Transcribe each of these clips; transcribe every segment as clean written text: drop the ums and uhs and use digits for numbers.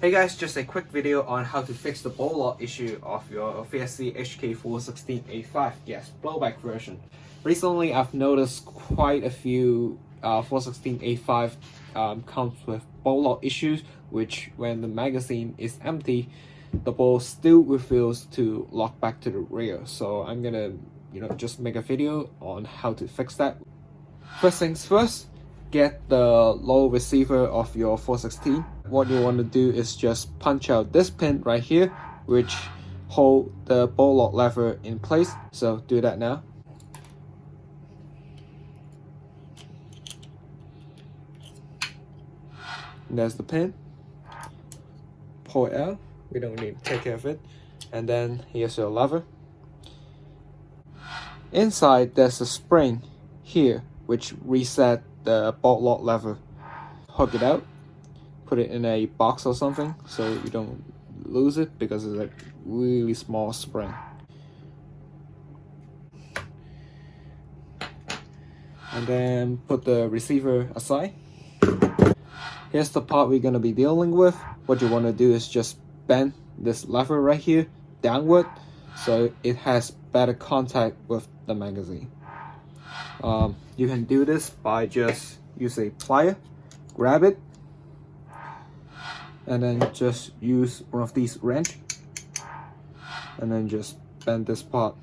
Hey guys, just a quick video on how to fix the bolt lock issue of your VFC HK416A5, yes, blowback version. Recently, I've noticed quite a few 416A5 comes with bolt lock issues, which when the magazine is empty, the bolt still refuses to lock back to the rear. So I'm gonna, just make a video on how to fix that. First things first, get the low receiver of your 416. What you want to do is just punch out this pin right here, which hold the bolt lock lever in place. So do that now. And there's the pin. Pull it out. We don't need to take care of it. And then here's your lever. Inside there's a spring here which reset the bolt lock lever. Hook it out, put it in a box or something so you don't lose it because it's a really small spring. And then put the receiver aside. Here's the part we're gonna be dealing with. What you want to do is just bend this lever right here downward so it has better contact with the magazine. You can do this by just use a plier, grab it, and then just use one of these wrench and then just bend this part.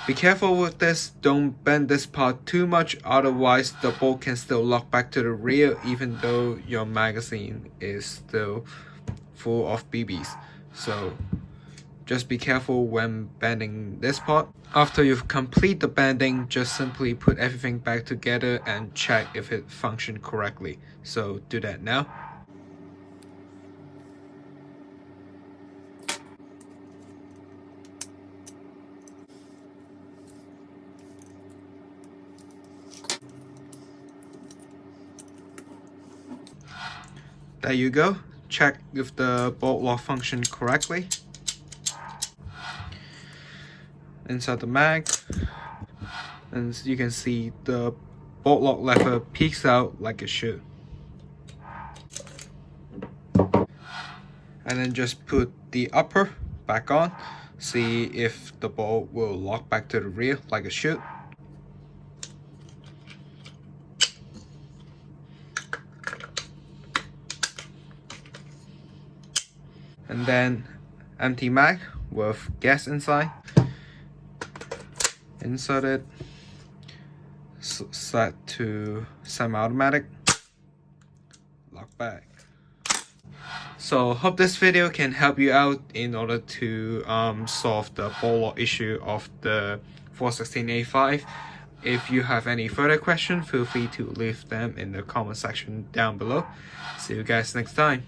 Be careful with this, don't bend this part too much, otherwise the bolt can still lock back to the rear even though your magazine is still full of BBs. So just be careful when bending this part. After you've completed the bending, just simply put everything back together and check if it functioned correctly. So do that now. There you go. Check if the bolt lock functioned correctly. Inside the mag, and you can see the bolt lock lever peeks out like it should. And then just put the upper back on, see if the bolt will lock back to the rear like it should. And then empty mag with gas inside. Insert it, set to semi-automatic, lock back. So hope this video can help you out in order to solve the bolt lock issue of the 416A5. If you have any further questions, feel free to leave them in the comment section down below. See you guys next time.